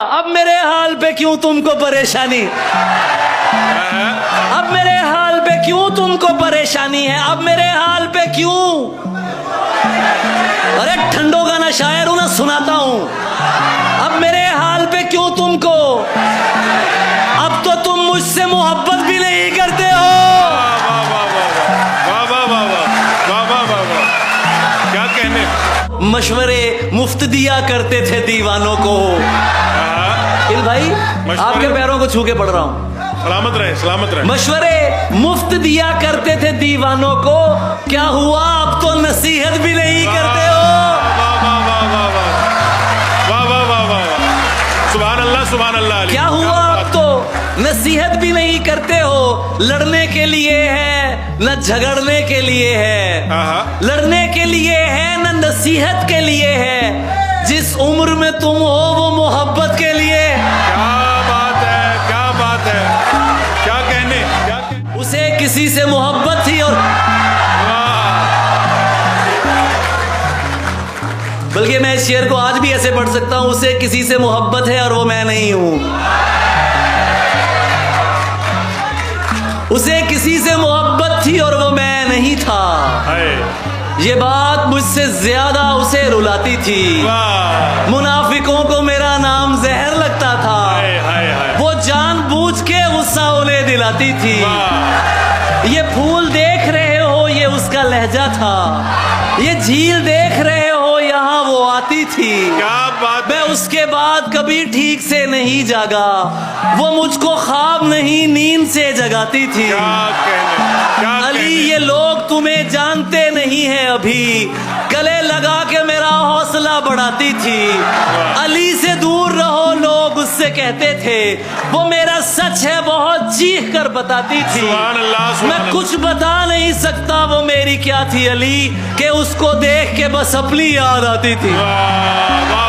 अब मेरे हाल पे क्यों तुमको परेशानी, अब मेरे हाल पे क्यों तुमको परेशानी है, अब मेरे हाल पे क्यों। अरे ठंडो गाना शायर हूं ना, सुनाता हूं। अब मेरे हाल पे क्यों तुमको, अब तो तुम मुझसे मोहब्बत भी नहीं करते हो। क्या कहने। मशवरे मुफ्त दिया करते थे दीवानों को। इल भाई आपके पैरों को छू के पढ़ रहा हूं। सलामत रहे, सलामत रहे। मशवरे मुफ्त दिया करते थे दीवानों को, क्या हुआ अब तो नसीहत भी नहीं करते हो। वाह वाह वाह वाह, सुभान अल्लाह सुभान अल्लाह। क्या हुआ अब तो नसीहत भी नहीं करते हो। लड़ने के लिए है न झगड़ने के लिए है, लड़ने के लिए है न नसीहत के लिए है। जिस उम्र में तुम हो वो मोहब्बत के लिए। क्या बात है, क्या बात है, क्या कहने, क्या कहने। उसे किसी से मोहब्बत थी और बल्कि मैं इस शेर को आज भी ऐसे पढ़ सकता हूं, उसे किसी से मोहब्बत है और वो मैं नहीं हूं। उसे किसी से मोहब्बत थी और वो मैं नहीं था। ये बात मुझसे ज्यादा उसे रुलाती थी। मुनाफिकों को मेरा नाम जहर लगता था। वो जानबूझ के गुस्सा उन्हें दिलाती थी। ये फूल देख रहे हो ये उसका लहजा था। ये झील देख रहे हो यहाँ वो आती थी। क्या बात। मैं उसके बाद कभी ठीक से नहीं जागा, वो मुझको ख्वाब नहीं नींद से जगाती थी। क्या कहने, क्या अली कहने। ये लोग तुम्हें जानते नहीं है अभी, गले लगा के मेरा हौसला बढ़ाती थी। अली से दूर रहो लोग उससे कहते थे, वो मेरा सच है बहुत चीख कर बताती थी। सुभान अल्लाह, सुभान मैं कुछ बता नहीं सकता वो मेरी क्या थी अली, कि उसको देख के बस अपनी याद आती थी। वाह वाह